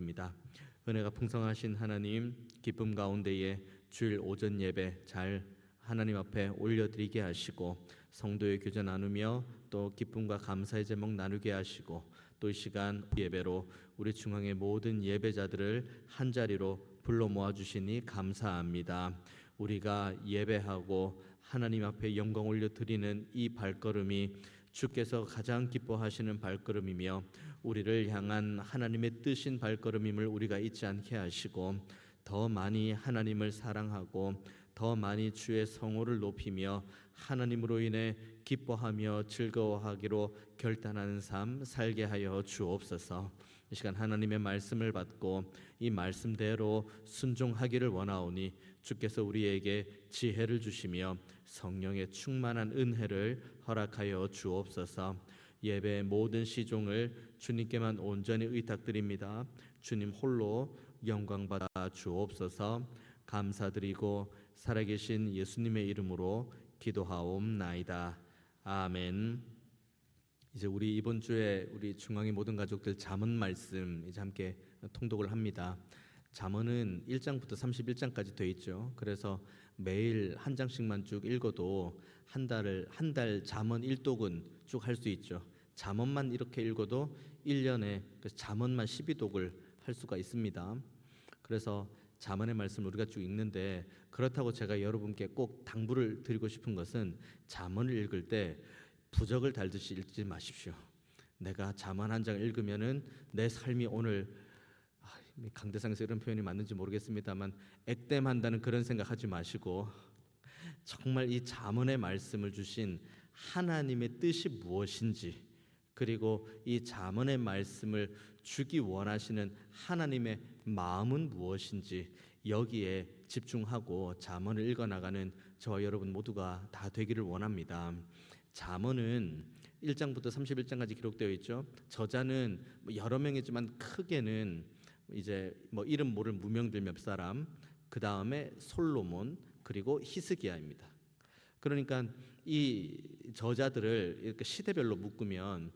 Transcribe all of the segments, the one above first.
나누겠습니다. 은혜가 풍성하신 하나님, 기쁨 가운데에 주일 오전 예배 잘 하나님 앞에 올려드리게 하시고, 성도의 교제 나누며 또 기쁨과 감사의 제목 나누게 하시고, 또 이 시간 예배로 우리 중앙의 모든 예배자들을 한자리로 불러 모아주시니 감사합니다. 우리가 예배하고 하나님 앞에 영광 올려드리는 이 발걸음이 주께서 가장 기뻐하시는 발걸음이며 우리를 향한 하나님의 뜻인 발걸음임을 우리가 잊지 않게 하시고, 더 많이 하나님을 사랑하고 더 많이 주의 성호를 높이며 하나님으로 인해 기뻐하며 즐거워하기로 결단하는 삶 살게 하여 주옵소서. 이 시간 하나님의 말씀을 받고 이 말씀대로 순종하기를 원하오니 주께서 우리에게 지혜를 주시며 성령의 충만한 은혜를 허락하여 주옵소서. 예배의 모든 시종을 주님께만 온전히 의탁드립니다. 주님 홀로 영광 받아 주옵소서. 감사드리고 살아계신 예수님의 이름으로 기도하옵나이다. 아멘. 이제 우리 이번 주에 우리 중앙의 모든 가족들 잠언 말씀 이제 함께 통독을 합니다. 잠언은 1장부터 31장까지 돼 있죠. 그래서 매일 한 장씩만 쭉 읽어도 한 달 잠언 1독은 쭉 할 수 있죠. 잠언만 이렇게 읽어도 1년에 잠언만 12독을 할 수가 있습니다. 그래서 잠언의 말씀을 우리가 쭉 읽는데, 그렇다고 제가 여러분께 꼭 당부를 드리고 싶은 것은 잠언을 읽을 때 부적을 달듯이 읽지 마십시오. 내가 잠언 한 장 읽으면은 내 삶이 오늘 강대상에서 이런 표현이 맞는지 모르겠습니다만 액땜한다는 그런 생각하지 마시고, 정말 이 잠언의 말씀을 주신 하나님의 뜻이 무엇인지, 그리고 이 잠언의 말씀을 주기 원하시는 하나님의 마음은 무엇인지 여기에 집중하고 잠언을 읽어나가는 저와 여러분 모두가 다 되기를 원합니다. 잠언은 1장부터 31장까지 기록되어 있죠. 저자는 여러 명이지만 크게는 이제 이름 모를 무명들 몇 사람, 그 다음에 솔로몬, 그리고 히스기야입니다. 그러니까 이 저자들을 이렇게 시대별로 묶으면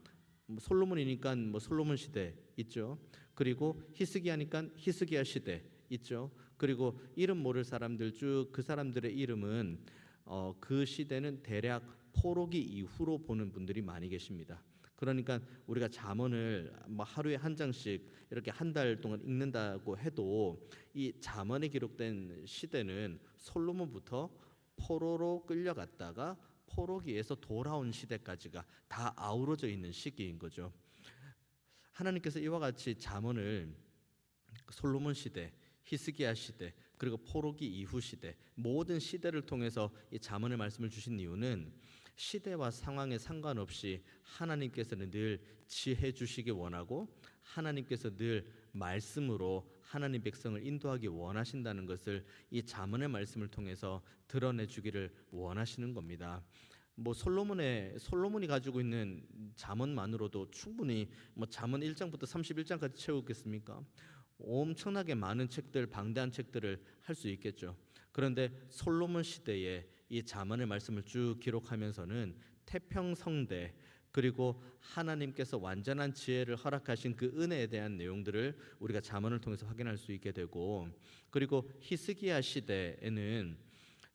솔로몬이니까 솔로몬 시대 있죠. 그리고 히스기야니까 히스기야 시대 있죠. 그리고 이름 모를 사람들 쭉 그 사람들의 이름은 그 시대는 대략 포로기 이후로 보는 분들이 많이 계십니다. 그러니까 우리가 잠언을 하루에 한 장씩 이렇게 한 달 동안 읽는다고 해도 이 잠언에 기록된 시대는 솔로몬부터 포로로 끌려갔다가 포로기에서 돌아온 시대까지가 다 아우러져 있는 시기인 거죠. 하나님께서 이와 같이 잠언을 솔로몬 시대, 히스기야 시대, 그리고 포로기 이후 시대, 모든 시대를 통해서 이 잠언의 말씀을 주신 이유는 시대와 상황에 상관없이 하나님께서는 늘 지혜 주시기 원하고 하나님께서 늘 말씀으로 하나님 백성을 인도하기 원하신다는 것을 이 잠언의 말씀을 통해서 드러내 주기를 원하시는 겁니다. 솔로몬이 가지고 있는 잠언만으로도 충분히 잠언 1장부터 31장까지 채우겠습니까? 엄청나게 많은 책들, 방대한 책들을 할 수 있겠죠. 그런데 솔로몬 시대에 이 잠언의 말씀을 쭉 기록하면서는 태평성대, 그리고 하나님께서 완전한 지혜를 허락하신 그 은혜에 대한 내용들을 우리가 잠언을 통해서 확인할 수 있게 되고, 그리고 히스기야 시대에는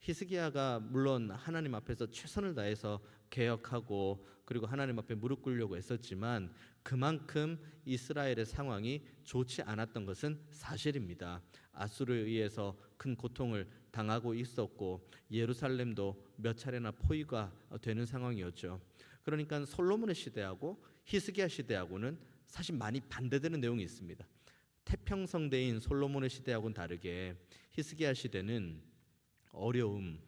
히스기야가 물론 하나님 앞에서 최선을 다해서 개혁하고 그리고 하나님 앞에 무릎 꿇으려고 했었지만 그만큼 이스라엘의 상황이 좋지 않았던 것은 사실입니다. 아수르에 의해서 큰 고통을 당하고 있었고 예루살렘도 몇 차례나 포위가 되는 상황이었죠. 그러니까 솔로몬의 시대하고 히스기야 시대하고는 사실 많이 반대되는 내용이 있습니다. 태평성대인 솔로몬의 시대하고는 다르게 히스기야 시대는 어려움,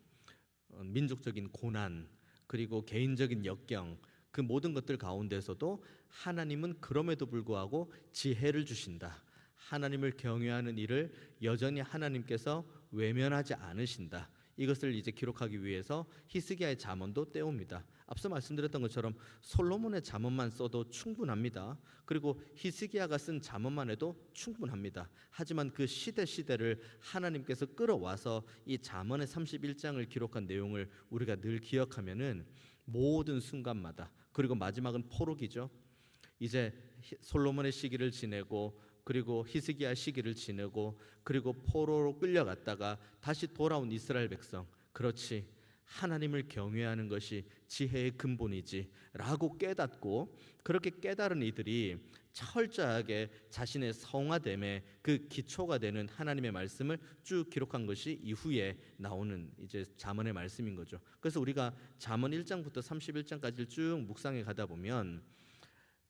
민족적인 고난, 그리고 개인적인 역경, 그 모든 것들 가운데서도 하나님은 그럼에도 불구하고 지혜를 주신다. 하나님을 경외하는 일을 여전히 하나님께서 외면하지 않으신다. 이것을 이제 기록하기 위해서 히스기야의 잠언도 떼옵니다. 앞서 말씀드렸던 것처럼 솔로몬의 잠언만 써도 충분합니다. 그리고 히스기야가 쓴 잠언만 해도 충분합니다. 하지만 그 시대를 하나님께서 끌어와서 이 잠언의 31장을 기록한 내용을 우리가 늘 기억하면은 모든 순간마다, 그리고 마지막은 포로기죠. 이제 솔로몬의 시기를 지내고 그리고 히스기야 시기를 지내고 그리고 포로로 끌려갔다가 다시 돌아온 이스라엘 백성, 그렇지, 하나님을 경외하는 것이 지혜의 근본이지라고 깨닫고, 그렇게 깨달은 이들이 철저하게 자신의 성화됨의 그 기초가 되는 하나님의 말씀을 쭉 기록한 것이 이후에 나오는 이제 잠언의 말씀인 거죠. 그래서 우리가 잠언 1장부터 31장까지를 쭉 묵상해 가다 보면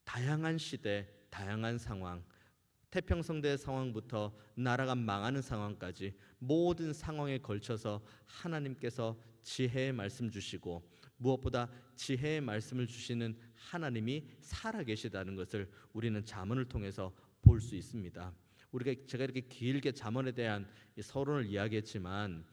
다양한 시대, 다양한 상황, 태평성대 상황부터 나라가 망하는 상황까지 모든 상황에 걸쳐서 하나님께서 지혜의 말씀 주시고, 무엇보다 지혜의 말씀을 주시는 하나님이 살아계시다는 것을 우리는 잠언을 통해서 볼 수 있습니다. 제가 이렇게 길게 잠언에 대한 서론을 이야기했지만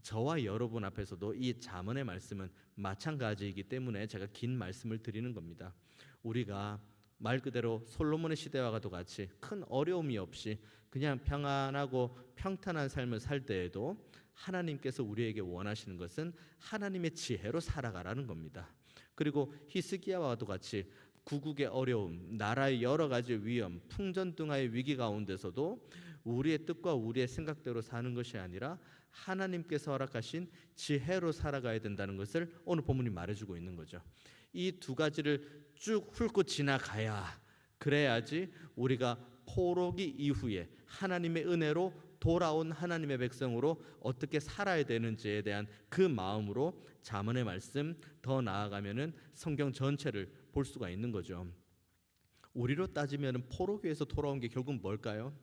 저와 여러분 앞에서도 이 잠언의 말씀은 마찬가지이기 때문에 제가 긴 말씀을 드리는 겁니다. 우리가 말 그대로 솔로몬의 시대와도 같이 큰 어려움이 없이 그냥 평안하고 평탄한 삶을 살 때에도 하나님께서 우리에게 원하시는 것은 하나님의 지혜로 살아가라는 겁니다. 그리고 히스기야와도 같이 구국의 어려움, 나라의 여러 가지 위험, 풍전등화의 위기 가운데서도 우리의 뜻과 우리의 생각대로 사는 것이 아니라 하나님께서 허락하신 지혜로 살아가야 된다는 것을 오늘 본문이 말해주고 있는 거죠. 이 두 가지를 쭉 훑고 지나가야, 그래야지 우리가 포로기 이후에 하나님의 은혜로 돌아온 하나님의 백성으로 어떻게 살아야 되는지에 대한 그 마음으로 잠언의 말씀, 더 나아가면은 성경 전체를 볼 수가 있는 거죠. 우리로 따지면 포로기에서 돌아온 게 결국 뭘까요?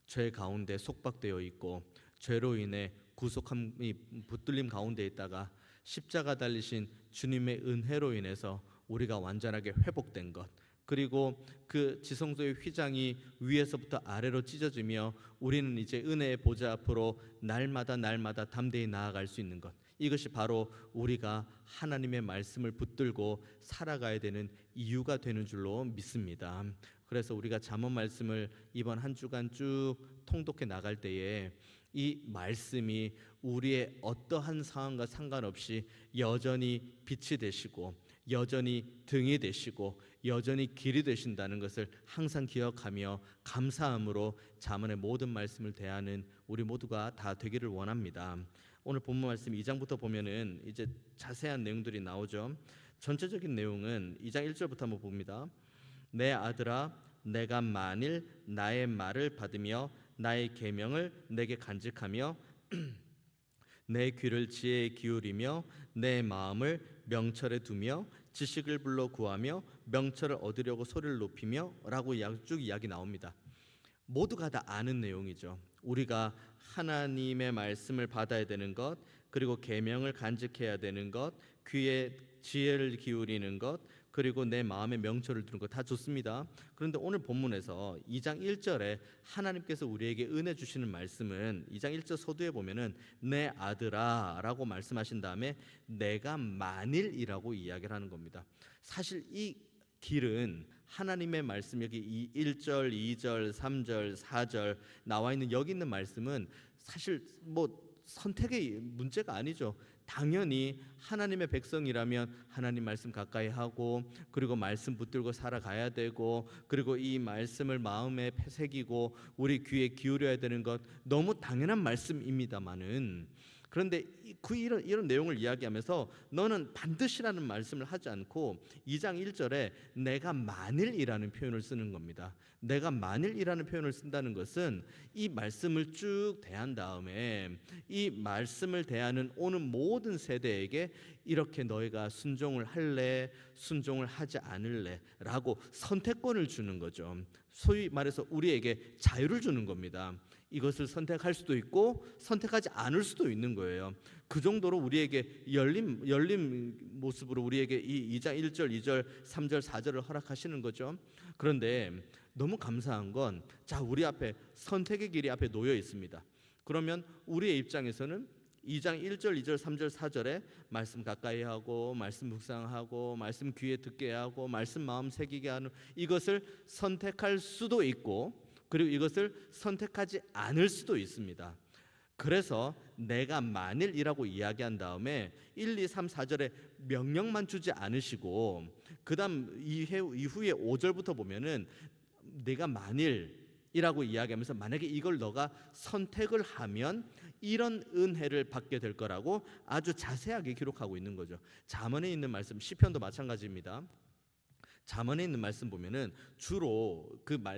죄 가운데 속박되어 있고 죄로 인해 구속함이 붙들림 가운데 있다가 십자가 달리신 주님의 은혜로 인해서 우리가 완전하게 회복된 것, 그리고 그 지성소의 휘장이 위에서부터 아래로 찢어지며 우리는 이제 은혜의 보좌 앞으로 날마다 담대히 나아갈 수 있는 것, 이것이 바로 우리가 하나님의 말씀을 붙들고 살아가야 되는 이유가 되는 줄로 믿습니다. 그래서 우리가 잠언 말씀을 이번 한 주간 쭉 통독해 나갈 때에 이 말씀이 우리의 어떠한 상황과 상관없이 여전히 빛이 되시고 여전히 등이 되시고 여전히 길이 되신다는 것을 항상 기억하며 감사함으로 잠언의 모든 말씀을 대하는 우리 모두가 다 되기를 원합니다. 오늘 본문 말씀 2장부터 보면은 이제 자세한 내용들이 나오죠. 전체적인 내용은 2장 1절부터 한번 봅니다. 내 아들아, 내가 만일 나의 말을 받으며 나의 계명을 내게 간직하며 내 귀를 지혜에 기울이며 내 마음을 명철에 두며 지식을 불러 구하며 명철을 얻으려고 소리를 높이며 라고 쭉 이야기 나옵니다. 모두가 다 아는 내용이죠. 우리가 하나님의 말씀을 받아야 되는 것, 그리고 계명을 간직해야 되는 것, 귀에 지혜를 기울이는 것, 그리고 내 마음에 명철을 두는 것, 다 좋습니다. 그런데 오늘 본문에서 2장 1절에 하나님께서 우리에게 은혜 주시는 말씀은 2장 1절 서두에 보면은 내 아들아 라고 말씀하신 다음에 내가 만일이라고 이야기를 하는 겁니다. 사실 이 길은 하나님의 말씀, 여기 1절, 2절, 3절, 4절 나와 있는 여기 있는 말씀은 사실 선택의 문제가 아니죠. 당연히 하나님의 백성이라면 하나님 말씀 가까이 하고, 그리고 말씀 붙들고 살아가야 되고, 그리고 이 말씀을 마음에 새기고 우리 귀에 기울여야 되는 것 너무 당연한 말씀입니다만은, 그런데 이런 내용을 이야기하면서 너는 반드시라는 말씀을 하지 않고 2장 1절에 내가 만일이라는 표현을 쓰는 겁니다. 내가 만일이라는 표현을 쓴다는 것은 이 말씀을 쭉 대한 다음에 이 말씀을 대하는 오는 모든 세대에게 이렇게 너희가 순종을 할래, 순종을 하지 않을래 라고 선택권을 주는 거죠. 소위 말해서 우리에게 자유를 주는 겁니다. 이것을 선택할 수도 있고 선택하지 않을 수도 있는 거예요. 그 정도로 우리에게 열린 모습으로 우리에게 이 2장 1절, 2절, 3절, 4절을 허락하시는 거죠. 그런데 너무 감사한 건, 우리 앞에 선택의 길이 앞에 놓여 있습니다. 그러면 우리의 입장에서는 2장 1절, 2절, 3절, 4절에 말씀 가까이 하고 말씀 묵상하고 말씀 귀에 듣게 하고 말씀 마음 새기게 하는 이것을 선택할 수도 있고, 그리고 이것을 선택하지 않을 수도 있습니다. 그래서 내가 만일이라고 이야기한 다음에 1, 2, 3, 4절에 명령만 주지 않으시고 그 다음 이후에 5절부터 보면은 내가 만일 이라고 이야기하면서 만약에 이걸 너가 선택을 하면 이런 은혜를 받게 될 거라고 아주 자세하게 기록하고 있는 거죠. 잠언에 있는 말씀, 시편도 마찬가지입니다. 잠언에 있는 말씀 보면은 주로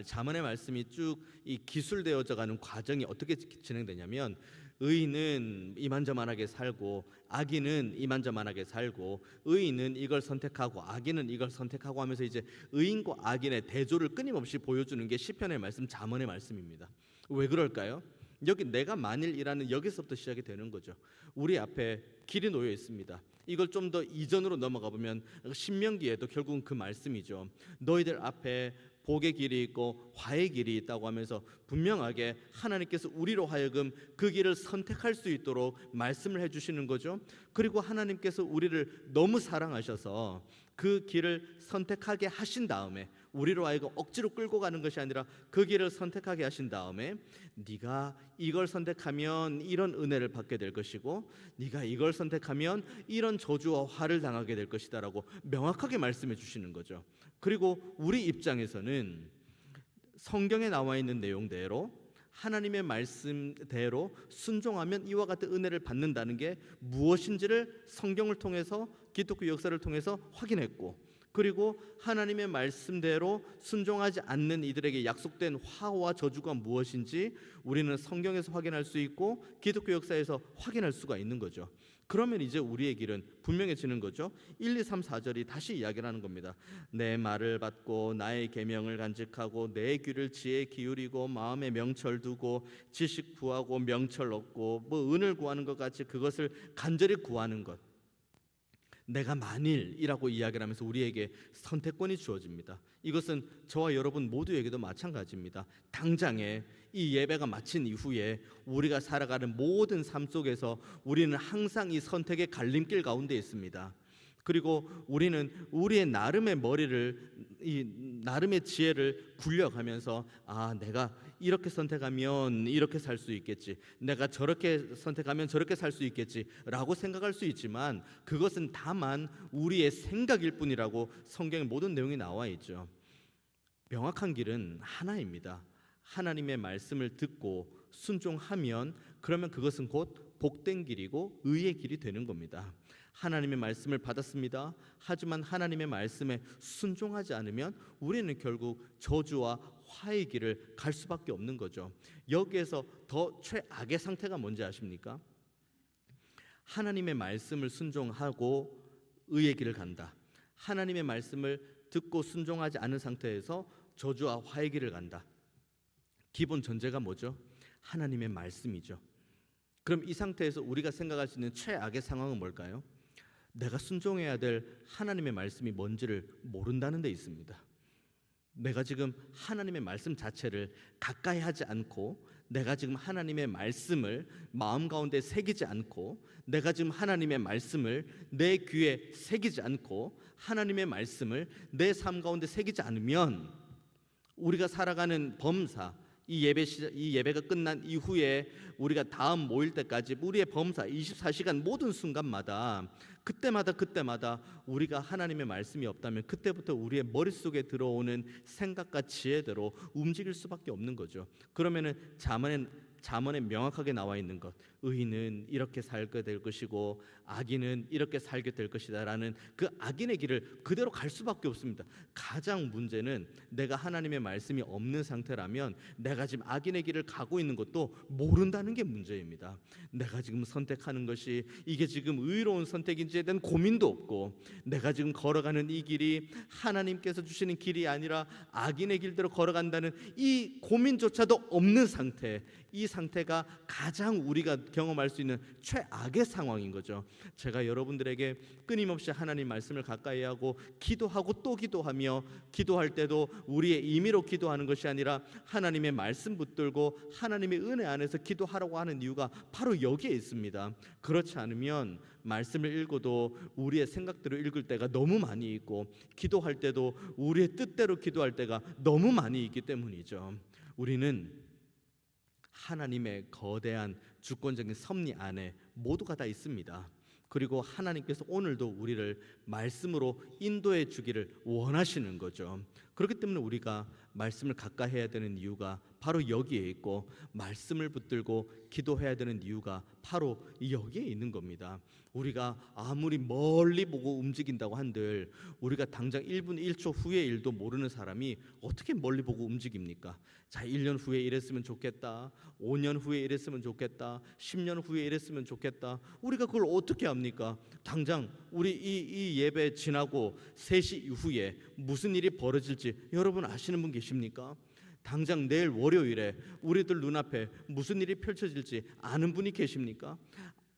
잠언의 말씀이 쭉 이 기술되어져 가는 과정이 어떻게 진행되냐면, 의인은 이만저만하게 살고 악인은 이만저만하게 살고, 의인은 이걸 선택하고 악인은 이걸 선택하고 하면서 이제 의인과 악인의 대조를 끊임없이 보여주는 게 시편의 말씀, 잠언의 말씀입니다. 왜 그럴까요? 여기 내가 만일이라는 여기서부터 시작이 되는 거죠. 우리 앞에 길이 놓여 있습니다. 이걸 좀 더 이전으로 넘어가 보면 신명기에도 결국은 그 말씀이죠. 너희들 앞에 복의 길이 있고 화의 길이 있다고 하면서 분명하게 하나님께서 우리로 하여금 그 길을 선택할 수 있도록 말씀을 해주시는 거죠. 그리고 하나님께서 우리를 너무 사랑하셔서 그 길을 선택하게 하신 다음에, 우리로 하여금 억지로 끌고 가는 것이 아니라 그 길을 선택하게 하신 다음에, 네가 이걸 선택하면 이런 은혜를 받게 될 것이고 네가 이걸 선택하면 이런 저주와 화를 당하게 될 것이다 라고 명확하게 말씀해 주시는 거죠. 그리고 우리 입장에서는 성경에 나와 있는 내용대로, 하나님의 말씀대로 순종하면 이와 같은 은혜를 받는다는 게 무엇인지를 성경을 통해서, 기독교 역사를 통해서 확인했고, 그리고 하나님의 말씀대로 순종하지 않는 이들에게 약속된 화와 저주가 무엇인지 우리는 성경에서 확인할 수 있고 기독교 역사에서 확인할 수가 있는 거죠. 그러면 이제 우리의 길은 분명해지는 거죠. 1, 2, 3, 4절이 다시 이야기를 하는 겁니다. 내 말을 받고 나의 계명을 간직하고 내 귀를 지혜에 기울이고 마음에 명철 두고 지식 구하고 명철 얻고, 은을 구하는 것 같이 그것을 간절히 구하는 것. 내가 만일이라고 이야기를 하면서 우리에게 선택권이 주어집니다. 이것은 저와 여러분 모두에게도 마찬가지입니다. 당장에 이 예배가 마친 이후에 우리가 살아가는 모든 삶 속에서 우리는 항상 이 선택의 갈림길 가운데 있습니다. 그리고 우리는 우리의 나름의 나름의 지혜를 굴려가면서, 내가 이렇게 선택하면 이렇게 살 수 있겠지, 내가 저렇게 선택하면 저렇게 살 수 있겠지라고 생각할 수 있지만 그것은 다만 우리의 생각일 뿐이라고 성경의 모든 내용이 나와 있죠. 명확한 길은 하나입니다. 하나님의 말씀을 듣고 순종하면 그러면 그것은 곧 복된 길이고 의의 길이 되는 겁니다. 하나님의 말씀을 받았습니다. 하지만 하나님의 말씀에 순종하지 않으면 우리는 결국 저주와 화의 길을 갈 수밖에 없는 거죠. 여기에서 더 최악의 상태가 뭔지 아십니까? 하나님의 말씀을 순종하고 의의 길을 간다. 하나님의 말씀을 듣고 순종하지 않은 상태에서 저주와 화의 길을 간다. 기본 전제가 뭐죠? 하나님의 말씀이죠. 그럼 이 상태에서 우리가 생각할 수 있는 최악의 상황은 뭘까요? 내가 순종해야 될 하나님의 말씀이 뭔지를 모른다는 데 있습니다. 내가 지금 하나님의 말씀 자체를 가까이 하지 않고, 내가 지금 하나님의 말씀을 마음 가운데 새기지 않고, 내가 지금 하나님의 말씀을 내 귀에 새기지 않고, 하나님의 말씀을 내 삶 가운데 새기지 않으면 우리가 살아가는 범사, 이 예배가 끝난 이후에 우리가 다음 모일 때까지 우리의 범사 24시간 모든 순간마다 그때마다 우리가 하나님의 말씀이 없다면 그때부터 우리의 머릿속에 들어오는 생각과 지혜대로 움직일 수밖에 없는 거죠. 그러면은 잠언에 명확하게 나와 있는 것, 의인은 이렇게 살게 될 것이고 악인은 이렇게 살게 될 것이다 라는 그 악인의 길을 그대로 갈 수밖에 없습니다. 가장 문제는 내가 하나님의 말씀이 없는 상태라면 내가 지금 악인의 길을 가고 있는 것도 모른다는 게 문제입니다. 내가 지금 선택하는 것이 이게 지금 의로운 선택인지에 대한 고민도 없고, 내가 지금 걸어가는 이 길이 하나님께서 주시는 길이 아니라 악인의 길대로 걸어간다는 이 고민조차도 없는 상태, 이 상태가 가장 우리가 경험할 수 있는 최악의 상황인 거죠. 제가 여러분들에게 끊임없이 하나님 말씀을 가까이 하고 기도하고 또 기도하며, 기도할 때도 우리의 임의로 기도하는 것이 아니라 하나님의 말씀 붙들고 하나님의 은혜 안에서 기도하라고 하는 이유가 바로 여기에 있습니다. 그렇지 않으면 말씀을 읽어도 우리의 생각대로 읽을 때가 너무 많이 있고, 기도할 때도 우리의 뜻대로 기도할 때가 너무 많이 있기 때문이죠. 우리는 하나님의 거대한 주권적인 섭리 안에 모두가 다 있습니다. 그리고 하나님께서 오늘도 우리를 말씀으로 인도해 주기를 원하시는 거죠. 그렇기 때문에 우리가 말씀을 가까이 해야 되는 이유가 바로 여기에 있고, 말씀을 붙들고 기도해야 되는 이유가 바로 여기에 있는 겁니다. 우리가 아무리 멀리 보고 움직인다고 한들 우리가 당장 1분 1초 후의 일도 모르는 사람이 어떻게 멀리 보고 움직입니까? 자, 1년 후에 이랬으면 좋겠다, 5년 후에 이랬으면 좋겠다, 10년 후에 이랬으면 좋겠다. 우리가 그걸 어떻게 합니까? 당장 우리 이 예배 지나고 3시 이후에 무슨 일이 벌어질지 여러분 아시는 분 계십니까? 당장 내일 월요일에 우리들 눈앞에 무슨 일이 펼쳐질지 아는 분이 계십니까?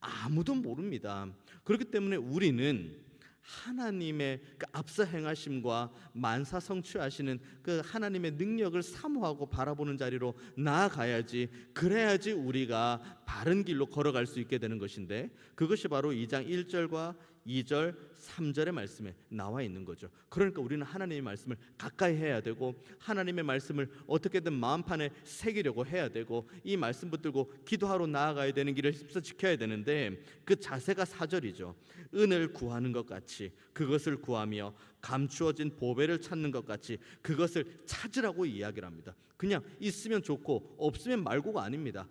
아무도 모릅니다. 그렇기 때문에 우리는 하나님의 그 앞서 행하심과 만사 성취하시는 그 하나님의 능력을 사모하고 바라보는 자리로 나아가야지, 그래야지 우리가 바른 길로 걸어갈 수 있게 되는 것인데, 그것이 바로 2장 1절과 2절, 3절의 말씀에 나와 있는 거죠. 그러니까 우리는 하나님의 말씀을 가까이 해야 되고, 하나님의 말씀을 어떻게든 마음판에 새기려고 해야 되고, 이 말씀 붙들고 기도하러 나아가야 되는 길을 힘써 지켜야 되는데, 그 자세가 4절이죠. 은을 구하는 것 같이 그것을 구하며 감추어진 보배를 찾는 것 같이 그것을 찾으라고 이야기를 합니다. 그냥 있으면 좋고 없으면 말고가 아닙니다.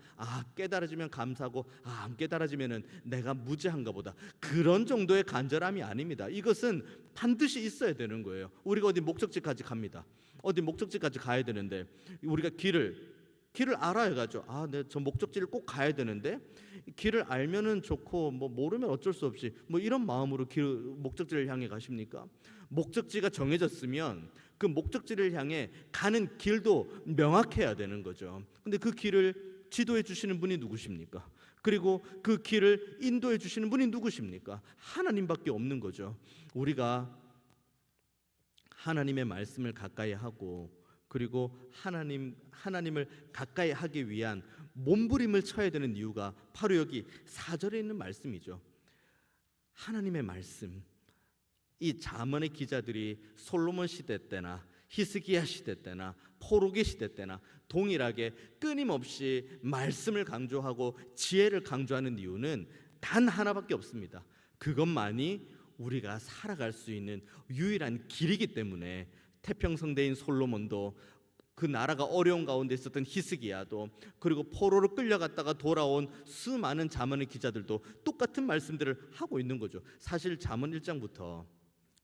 깨달아지면 감사하고 안 깨달아지면은 내가 무지한가 보다, 그런 정도의 간절함이 아닙니다. 이것은 반드시 있어야 되는 거예요. 우리가 어디 목적지까지 갑니다. 어디 목적지까지 가야 되는데 우리가 길을 알아야 가죠. 네, 저 목적지를 꼭 가야 되는데 길을 알면은 좋고 모르면 어쩔 수 없이 이런 마음으로 목적지를 향해 가십니까? 목적지가 정해졌으면 그 목적지를 향해 가는 길도 명확해야 되는 거죠. 근데 그 길을 지도해 주시는 분이 누구십니까? 그리고 그 길을 인도해 주시는 분이 누구십니까? 하나님밖에 없는 거죠. 우리가 하나님의 말씀을 가까이 하고, 그리고 하나님을 가까이 하기 위한 몸부림을 쳐야 되는 이유가 바로 여기 4절에 있는 말씀이죠. 하나님의 말씀. 이 잠언의 기자들이 솔로몬 시대 때나 히스기야 시대 때나 포로기 시대 때나 동일하게 끊임없이 말씀을 강조하고 지혜를 강조하는 이유는 단 하나밖에 없습니다. 그것만이 우리가 살아갈 수 있는 유일한 길이기 때문에 태평성대인 솔로몬도, 그 나라가 어려운 가운데 있었던 히스기야도, 그리고 포로로 끌려갔다가 돌아온 수많은 잠언의 기자들도 똑같은 말씀들을 하고 있는 거죠. 사실 잠언 1장부터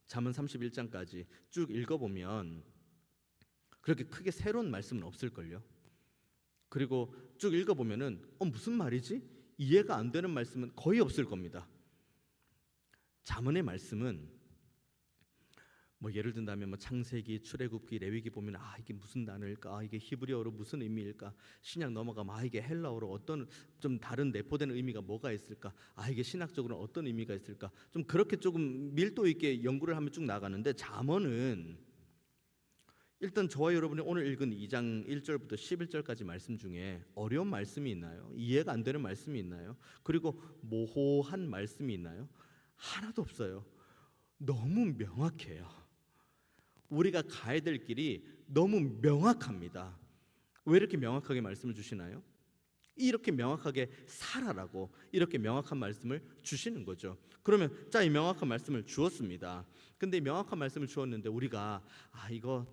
잠언 31장까지 쭉 읽어보면 그렇게 크게 새로운 말씀은 없을걸요. 그리고 쭉 읽어보면은 무슨 말이지? 이해가 안 되는 말씀은 거의 없을 겁니다. 잠언의 말씀은 예를 든다면 창세기, 출애굽기, 레위기 보면 이게 무슨 단어일까? 이게 히브리어로 무슨 의미일까? 신약 넘어가면 이게 헬라어로 어떤 좀 다른 내포된 의미가 뭐가 있을까? 이게 신학적으로 어떤 의미가 있을까? 좀 그렇게 조금 밀도 있게 연구를 하면 쭉 나가는데, 잠언은 일단 저와 여러분이 오늘 읽은 2장 1절부터 11절까지 말씀 중에 어려운 말씀이 있나요? 이해가 안 되는 말씀이 있나요? 그리고 모호한 말씀이 있나요? 하나도 없어요. 너무 명확해요. 우리가 가야 될 길이 너무 명확합니다. 왜 이렇게 명확하게 말씀을 주시나요? 이렇게 명확하게 살아라고 이렇게 명확한 말씀을 주시는 거죠. 그러면 이 명확한 말씀을 주었습니다. 근데 이 명확한 말씀을 주었는데 우리가 이거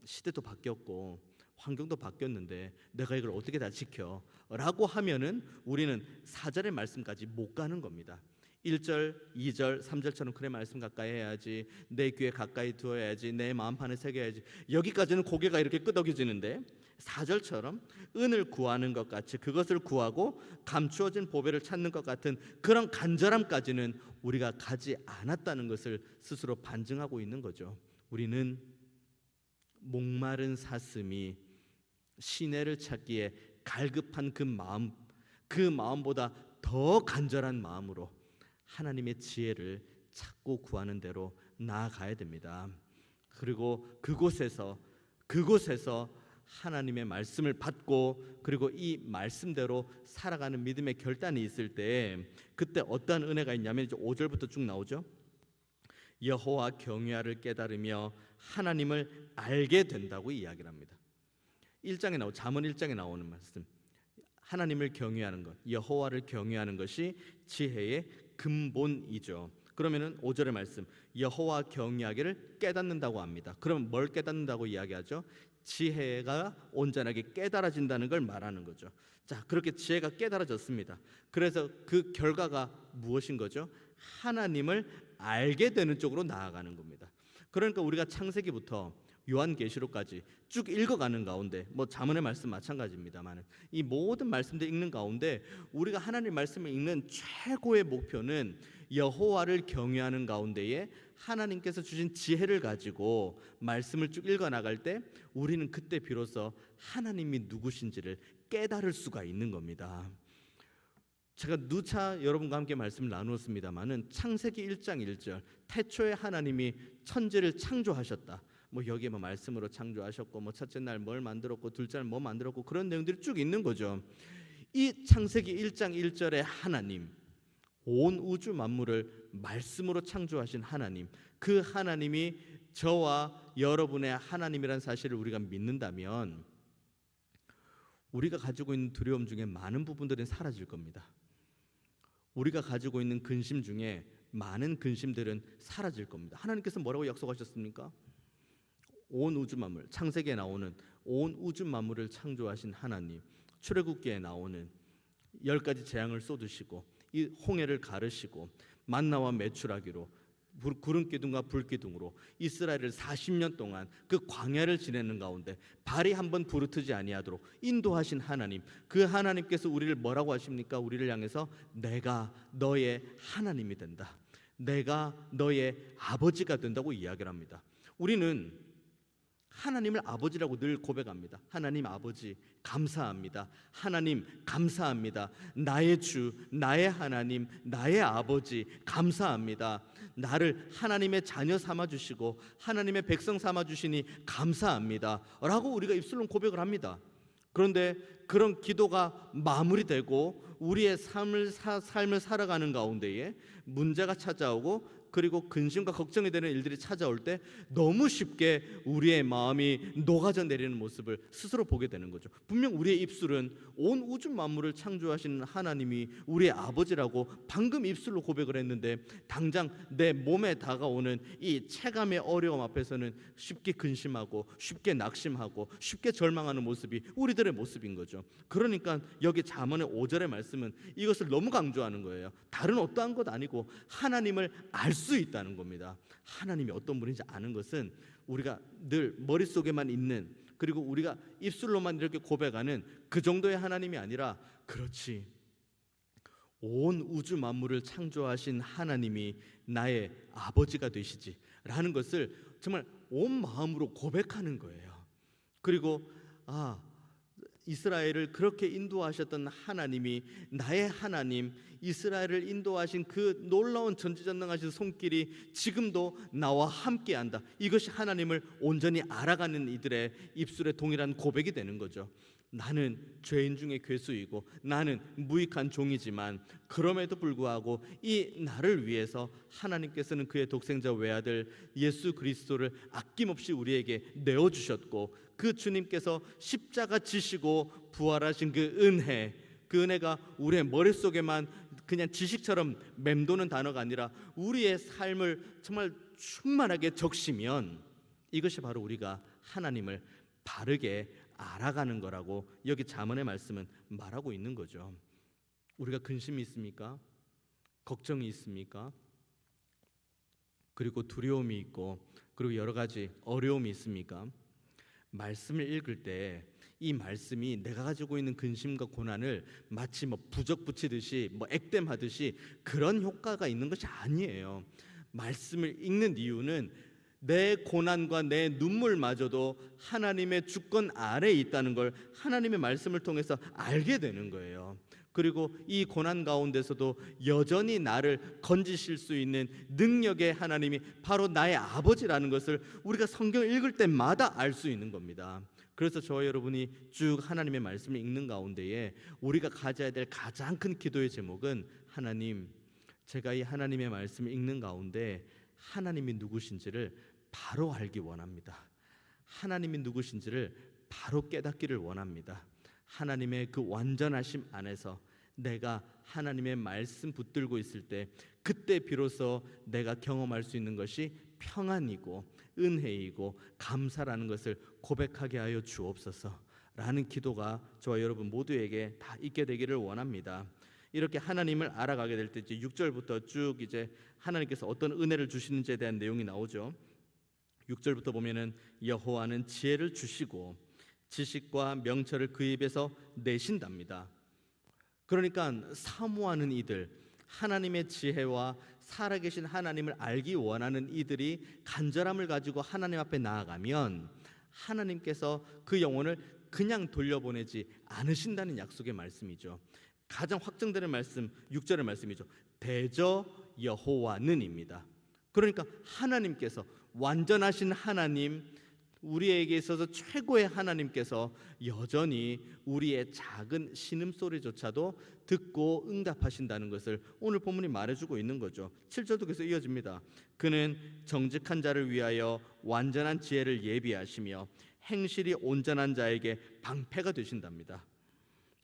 시대도 바뀌었고 환경도 바뀌었는데 내가 이걸 어떻게 다 지켜? 라고 하면은 우리는 4절의 말씀까지 못 가는 겁니다. 1절, 2절, 3절처럼 그래 말씀 가까이 해야지, 내 귀에 가까이 두어야지, 내 마음판에 새겨야지, 여기까지는 고개가 이렇게 끄덕여지는데 4절처럼 은을 구하는 것 같이 그것을 구하고 감추어진 보배를 찾는 것 같은 그런 간절함까지는 우리가 가지 않았다는 것을 스스로 반증하고 있는 거죠. 우리는 목마른 사슴이 시내를 찾기에 갈급한 그 마음보다 더 간절한 마음으로 하나님의 지혜를 찾고 구하는 대로 나아가야 됩니다. 그리고 그곳에서 하나님의 말씀을 받고, 그리고 이 말씀대로 살아가는 믿음의 결단이 있을 때 그때 어떠한 은혜가 있냐면 이제 5절부터 쭉 나오죠. 여호와 경외하를 깨달으며 하나님을 알게 된다고 이야기를 합니다. 잠언 1장에 나오는 말씀, 하나님을 경외하는 것, 여호와를 경외하는 것이 지혜의 근본이죠. 그러면은 5절의 말씀, 여호와 경외하기를 깨닫는다고 합니다. 그럼 뭘 깨닫는다고 이야기하죠? 지혜가 온전하게 깨달아진다는 걸 말하는 거죠. 자, 그렇게 지혜가 깨달아졌습니다. 그래서 그 결과가 무엇인 거죠? 하나님을 알게 되는 쪽으로 나아가는 겁니다. 그러니까 우리가 창세기부터 요한계시록까지 쭉 읽어가는 가운데, 뭐 잠언의 말씀 마찬가지입니다만, 이 모든 말씀들 읽는 가운데 우리가 하나님 말씀을 읽는 최고의 목표는 여호와를 경외하는 가운데에 하나님께서 주신 지혜를 가지고 말씀을 쭉 읽어 나갈 때 우리는 그때 비로소 하나님이 누구신지를 깨달을 수가 있는 겁니다. 제가 누차 여러분과 함께 말씀을 나누었습니다마는 창세기 1장 1절, 태초에 하나님이 천지를 창조하셨다. 뭐 여기에 뭐 말씀으로 창조하셨고, 뭐 첫째 날 뭘 만들었고, 둘째 날 뭐 만들었고, 그런 내용들이 쭉 있는 거죠. 이 창세기 1장 1절에 하나님, 온 우주 만물을 말씀으로 창조하신 하나님, 그 하나님이 저와 여러분의 하나님이라는 사실을 우리가 믿는다면 우리가 가지고 있는 두려움 중에 많은 부분들은 사라질 겁니다. 우리가 가지고 있는 근심 중에 많은 근심들은 사라질 겁니다. 하나님께서 뭐라고 약속하셨습니까? 온 우주 만물, 창세기에 나오는 온 우주 만물을 창조하신 하나님, 출애굽기에 나오는 10가지 재앙을 쏟으시고 이 홍해를 가르시고 만나와 메추라기로 구름 기둥과 불 기둥으로 이스라엘을 40년 동안 그 광야를 지내는 가운데 발이 한번 부르트지 아니하도록 인도하신 하나님, 그 하나님께서 우리를 뭐라고 하십니까? 우리를 향해서 내가 너의 하나님이 된다, 내가 너의 아버지가 된다고 이야기를 합니다. 우리는 하나님을 아버지라고 늘 고백합니다. 하나님 아버지 감사합니다. 하나님 감사합니다. 나의 주, 나의 하나님, 나의 아버지 감사합니다. 나를 하나님의 자녀 삼아 주시고 하나님의 백성 삼아 주시니 감사합니다 라고 우리가 입술로 고백을 합니다. 그런데 그런 기도가 마무리되고 우리의 삶을 살아가는 가운데에 문제가 찾아오고 그리고 근심과 걱정이 되는 일들이 찾아올 때 너무 쉽게 우리의 마음이 녹아져 내리는 모습을 스스로 보게 되는 거죠. 분명 우리의 입술은 온 우주 만물을 창조하신 하나님이 우리의 아버지라고 방금 입술로 고백을 했는데 당장 내 몸에 다가오는 이 체감의 어려움 앞에서는 쉽게 근심하고 쉽게 낙심하고 쉽게 절망하는 모습이 우리들의 모습인 거죠. 그러니까 여기 잠언의 5절의 말씀은 이것을 너무 강조하는 거예요. 다른 어떠한 것 아니고 하나님을 알 수 있다는 겁니다. 하나님이 어떤 분인지 아는 것은 우리가 늘 머릿속에만 있는, 그리고 우리가 입술로만 이렇게 고백하는 그 정도의 하나님이 아니라, 그렇지, 온 우주 만물을 창조하신 하나님이 나의 아버지가 되시지 라는 것을 정말 온 마음으로 고백하는 거예요. 그리고 이스라엘을 그렇게 인도하셨던 하나님이 나의 하나님, 이스라엘을 인도하신 그 놀라운 전지전능하신 손길이 지금도 나와 함께한다. 이것이 하나님을 온전히 알아가는 이들의 입술에 동일한 고백이 되는 거죠. 나는 죄인 중에 괴수이고 나는 무익한 종이지만 그럼에도 불구하고 이 나를 위해서 하나님께서는 그의 독생자 외아들 예수 그리스도를 아낌없이 우리에게 내어주셨고, 그 주님께서 십자가 지시고 부활하신 그 은혜가 우리의 머릿속에만 그냥 지식처럼 맴도는 단어가 아니라 우리의 삶을 정말 충만하게 적시면 이것이 바로 우리가 하나님을 바르게 알아가는 거라고 여기 잠언의 말씀은 말하고 있는 거죠. 우리가 근심이 있습니까? 걱정이 있습니까? 그리고 두려움이 있고 그리고 여러 가지 어려움이 있습니까? 말씀을 읽을 때 이 말씀이 내가 가지고 있는 근심과 고난을 마치 부적 붙이듯이 액땜하듯이 그런 효과가 있는 것이 아니에요. 말씀을 읽는 이유는 내 고난과 내 눈물마저도 하나님의 주권 아래에 있다는 걸 하나님의 말씀을 통해서 알게 되는 거예요. 그리고 이 고난 가운데서도 여전히 나를 건지실 수 있는 능력의 하나님이 바로 나의 아버지라는 것을 우리가 성경을 읽을 때마다 알 수 있는 겁니다. 그래서 저와 여러분이 쭉 하나님의 말씀을 읽는 가운데에 우리가 가져야 될 가장 큰 기도의 제목은, 하나님, 제가 이 하나님의 말씀을 읽는 가운데 하나님이 누구신지를 바로 알기 원합니다. 하나님이 누구신지를 바로 깨닫기를 원합니다. 하나님의 그 완전하심 안에서 내가 하나님의 말씀 붙들고 있을 때 그때 비로소 내가 경험할 수 있는 것이 평안이고 은혜이고 감사라는 것을 고백하게 하여 주옵소서 라는 기도가 저와 여러분 모두에게 다 있게 되기를 원합니다. 이렇게 하나님을 알아가게 될 때 이제 6절부터 쭉 이제 하나님께서 어떤 은혜를 주시는지에 대한 내용이 나오죠. 6절부터 보면은 여호와는 지혜를 주시고 지식과 명철을 그 입에서 내신답니다. 그러니까 사모하는 이들, 하나님의 지혜와 살아계신 하나님을 알기 원하는 이들이 간절함을 가지고 하나님 앞에 나아가면 하나님께서 그 영혼을 그냥 돌려보내지 않으신다는 약속의 말씀이죠. 가장 확정되는 말씀 6절의 말씀이죠. 대저 여호와는입니다. 그러니까 하나님께서, 완전하신 하나님, 우리에게 있어서 최고의 하나님께서 여전히 우리의 작은 신음소리조차도 듣고 응답하신다는 것을 오늘 본문이 말해주고 있는 거죠. 7절도 계속 이어집니다. 그는 정직한 자를 위하여 완전한 지혜를 예비하시며 행실이 온전한 자에게 방패가 되신답니다.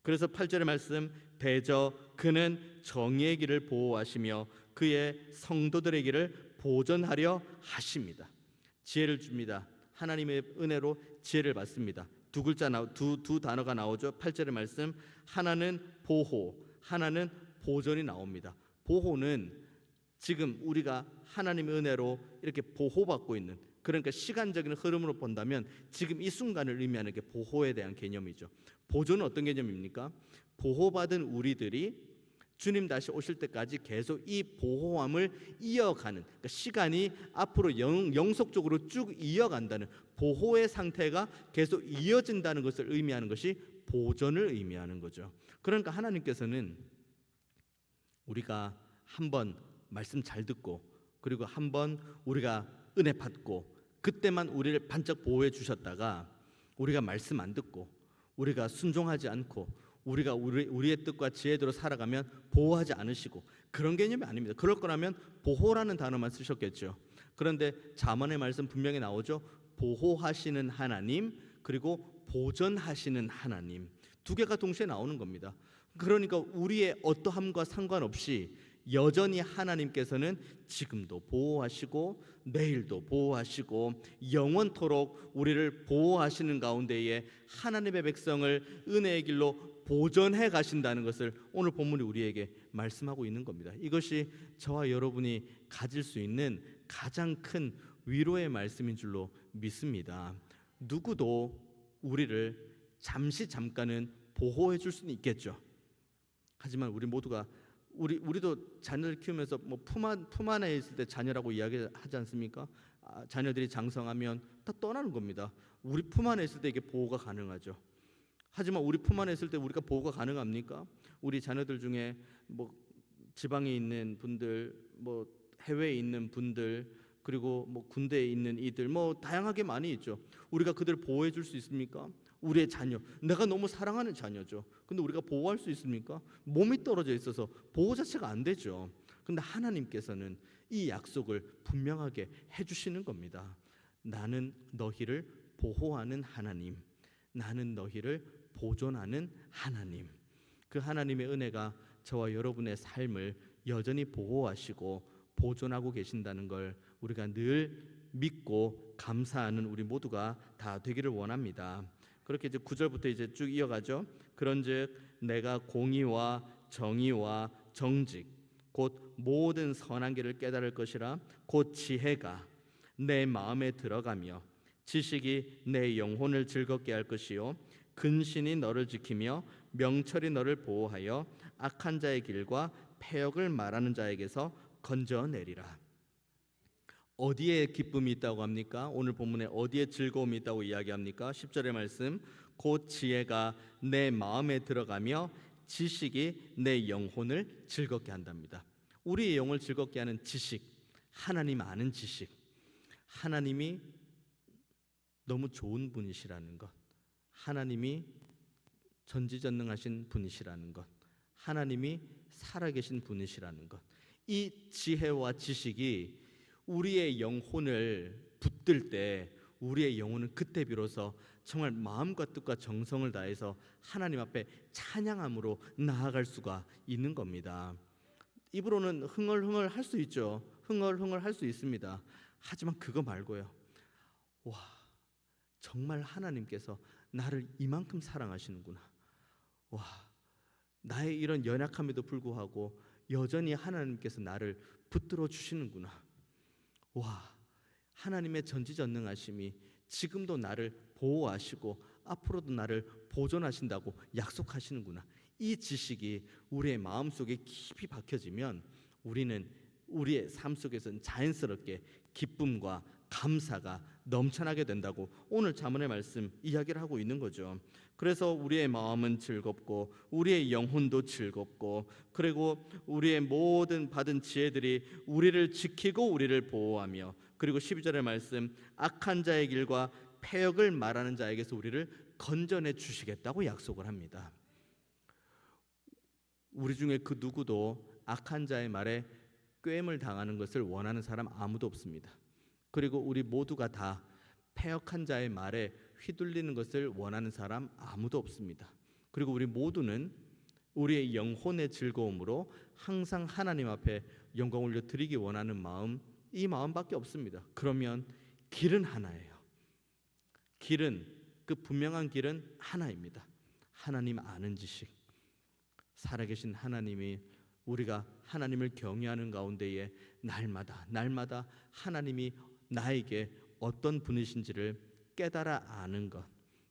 그래서 8절의 말씀, 대저 그는 정의의 길을 보호하시며 그의 성도들의 길을 보전하려 하십니다. 지혜를 줍니다. 하나님의 은혜로 지혜를 받습니다. 두 단어가 나오죠. 8절의 말씀, 하나는 보호, 하나는 보전이 나옵니다. 보호는 지금 우리가 하나님의 은혜로 이렇게 보호받고 있는, 그러니까 시간적인 흐름으로 본다면 지금 이 순간을 의미하는 게 보호에 대한 개념이죠. 보존은 어떤 개념입니까? 보호받은 우리들이 주님 다시 오실 때까지 계속 이 보호함을 이어가는, 그러니까 시간이 앞으로 영속적으로 쭉 이어간다는 보호의 상태가 계속 이어진다는 것을 의미하는 것이 보존을 의미하는 거죠. 그러니까 하나님께서는 우리가 한번 말씀 잘 듣고 그리고 한번 우리가 은혜 받고 그때만 우리를 반짝 보호해 주셨다가 우리가 말씀 안 듣고 우리가 순종하지 않고 우리가 우리의 뜻과 지혜대로 살아가면 보호하지 않으시고, 그런 개념이 아닙니다. 그럴 거라면 보호라는 단어만 쓰셨겠죠. 그런데 잠언의 말씀 분명히 나오죠. 보호하시는 하나님 그리고 보전하시는 하나님, 두 개가 동시에 나오는 겁니다. 그러니까 우리의 어떠함과 상관없이 여전히 하나님께서는 지금도 보호하시고 내일도 보호하시고 영원토록 우리를 보호하시는 가운데에 하나님의 백성을 은혜의 길로 보전해 가신다는 것을 오늘 본문이 우리에게 말씀하고 있는 겁니다. 이것이 저와 여러분이 가질 수 있는 가장 큰 위로의 말씀인 줄로 믿습니다. 누구도 우리를 잠깐은 보호해 줄 수는 있겠죠. 하지만 우리 모두가 우리도 자녀를 키우면서 뭐 품 안에 있을 때 자녀라고 이야기하지 않습니까? 자녀들이 장성하면 다 떠나는 겁니다. 우리 품 안에 있을 때 이게 보호가 가능하죠. 하지만 우리 품 안에 있을 때 우리가 보호가 가능합니까? 우리 자녀들 중에 뭐 지방에 있는 분들, 뭐 해외에 있는 분들, 그리고 뭐 군대에 있는 이들, 뭐 다양하게 많이 있죠. 우리가 그들을 보호해 줄 수 있습니까? 우리의 자녀, 내가 너무 사랑하는 자녀죠. 근데 우리가 보호할 수 있습니까? 몸이 떨어져 있어서 보호 자체가 안 되죠. 근데 하나님께서는 이 약속을 분명하게 해주시는 겁니다. 나는 너희를 보호하는 하나님, 나는 너희를 보존하는 하나님. 그 하나님의 은혜가 저와 여러분의 삶을 여전히 보호하시고 보존하고 계신다는 걸 우리가 늘 믿고 감사하는 우리 모두가 다 되기를 원합니다. 그렇게 이제 9절부터 이제 쭉 이어가죠. 그런즉 내가 공의와 정의와 정직 곧 모든 선한 길을 깨달을 것이라. 곧 지혜가 내 마음에 들어가며 지식이 내 영혼을 즐겁게 할 것이요 근신이 너를 지키며 명철이 너를 보호하여 악한 자의 길과 패역을 말하는 자에게서 건져내리라. 어디에 기쁨이 있다고 합니까? 오늘 본문에 어디에 즐거움이 있다고 이야기합니까? 10절의 말씀, 곧 지혜가 내 마음에 들어가며 지식이 내 영혼을 즐겁게 한답니다. 우리의 영혼을 즐겁게 하는 지식, 하나님 아는 지식, 하나님이 너무 좋은 분이시라는 것, 하나님이 전지전능하신 분이시라는 것, 하나님이 살아계신 분이시라는 것, 이 지혜와 지식이 우리의 영혼을 붙들 때 우리의 영혼은 그때 비로소 정말 마음과 뜻과 정성을 다해서 하나님 앞에 찬양함으로 나아갈 수가 있는 겁니다. 입으로는 흥얼흥얼 할 수 있죠. 흥얼흥얼 할 수 있습니다. 하지만 그거 말고요. 와, 정말 하나님께서 나를 이만큼 사랑하시는구나. 와, 나의 이런 연약함에도 불구하고 여전히 하나님께서 나를 붙들어 주시는구나. 와, 하나님의 전지전능하심이 지금도 나를 보호하시고 앞으로도 나를 보존하신다고 약속하시는구나. 이 지식이 우리의 마음속에 깊이 박혀지면 우리는 우리의 삶 속에서는 자연스럽게 기쁨과 감사가 넘쳐나게 된다고 오늘 잠언의 말씀 이야기를 하고 있는 거죠. 그래서 우리의 마음은 즐겁고 우리의 영혼도 즐겁고, 그리고 우리의 모든 받은 지혜들이 우리를 지키고 우리를 보호하며, 그리고 12절의 말씀, 악한 자의 길과 패역을 말하는 자에게서 우리를 건져내 주시겠다고 약속을 합니다. 우리 중에 그 누구도 악한 자의 말에 꾀임을 당하는 것을 원하는 사람 아무도 없습니다. 그리고 우리 모두가 다 패역한 자의 말에 휘둘리는 것을 원하는 사람 아무도 없습니다. 그리고 우리 모두는 우리의 영혼의 즐거움으로 항상 하나님 앞에 영광 올려 드리기 원하는 마음, 이 마음밖에 없습니다. 그러면 길은 하나예요. 길은, 그 분명한 길은 하나입니다. 하나님 아는 지식. 살아계신 하나님이, 우리가 하나님을 경외하는 가운데에 날마다 하나님이 나에게 어떤 분이신지를 깨달아 아는 것,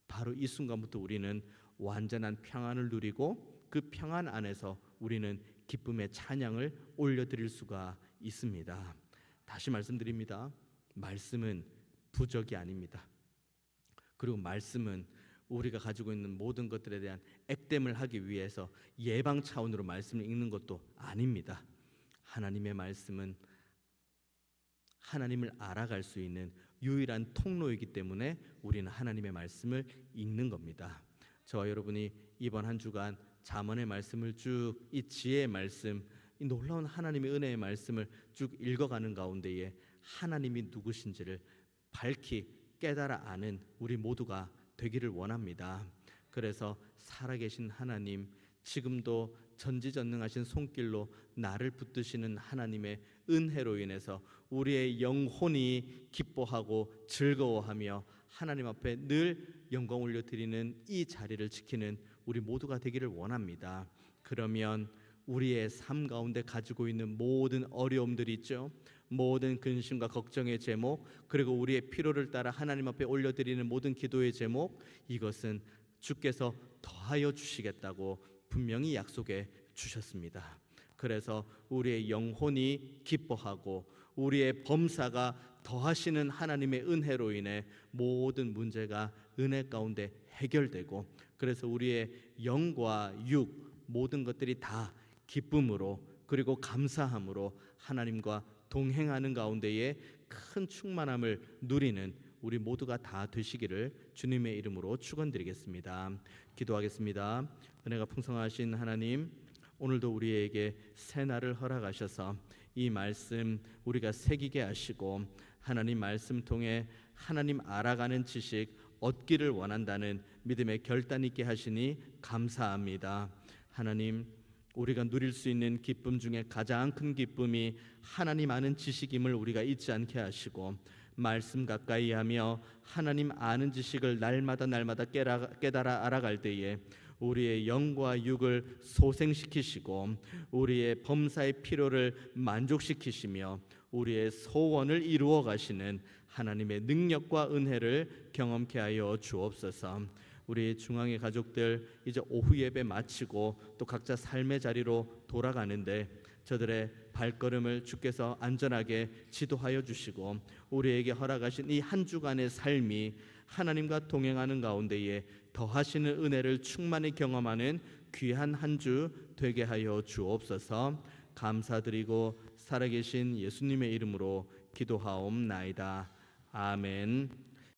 바로 이 순간부터 우리는 완전한 평안을 누리고 그 평안 안에서 우리는 기쁨의 찬양을 올려드릴 수가 있습니다. 다시 말씀드립니다. 말씀은 부적이 아닙니다. 그리고 말씀은 우리가 가지고 있는 모든 것들에 대한 액땜을 하기 위해서 예방 차원으로 말씀을 읽는 것도 아닙니다. 하나님의 말씀은 하나님을 알아갈 수 있는 유일한 통로이기 때문에 우리는 하나님의 말씀을 읽는 겁니다. 저와 여러분이 이번 한 주간 잠언의 말씀을 쭉, 이 지혜의 말씀, 이 놀라운 하나님의 은혜의 말씀을 쭉 읽어가는 가운데에 하나님이 누구신지를 밝히 깨달아 아는 우리 모두가 되기를 원합니다. 그래서 살아계신 하나님, 지금도 전지전능하신 손길로 나를 붙드시는 하나님의 은혜로 인해서 우리의 영혼이 기뻐하고 즐거워하며 하나님 앞에 늘 영광 올려드리는 이 자리를 지키는 우리 모두가 되기를 원합니다. 그러면 우리의 삶 가운데 가지고 있는 모든 어려움들이 있죠. 모든 근심과 걱정의 제목, 그리고 우리의 필요를 따라 하나님 앞에 올려드리는 모든 기도의 제목, 이것은 주께서 더하여 주시겠다고 분명히 약속해 주셨습니다. 그래서 우리의 영혼이 기뻐하고 우리의 범사가 더하시는 하나님의 은혜로 인해 모든 문제가 은혜 가운데 해결되고, 그래서 우리의 영과 육, 모든 것들이 다 기쁨으로 그리고 감사함으로 하나님과 동행하는 가운데에 큰 충만함을 누리는 우리 모두가 다 되시기를 주님의 이름으로 축원드리겠습니다. 기도하겠습니다. 은혜가 풍성하신 하나님, 오늘도 우리에게 새 날을 허락하셔서 이 말씀 우리가 새기게 하시고 하나님 말씀 통해 하나님 알아가는 지식 얻기를 원한다는 믿음의 결단 있게 하시니 감사합니다. 하나님, 우리가 누릴 수 있는 기쁨 중에 가장 큰 기쁨이 하나님 아는 지식임을 우리가 잊지 않게 하시고, 말씀 가까이 하며 하나님 아는 지식을 날마다 깨달아 알아갈 때에 우리의 영과 육을 소생시키시고 우리의 범사의 필요를 만족시키시며 우리의 소원을 이루어 가시는 하나님의 능력과 은혜를 경험케 하여 주옵소서. 우리 중앙의 가족들 이제 오후 예배 마치고 또 각자 삶의 자리로 돌아가는데 저들의 발걸음을 주께서 안전하게 지도하여 주시고 우리에게 허락하신 이 한 주간의 삶이 하나님과 동행하는 가운데에 더하시는 은혜를 충만히 경험하는 귀한 한 주 되게 하여 주옵소서. 감사드리고 살아계신 예수님의 이름으로 기도하옵나이다. 아멘.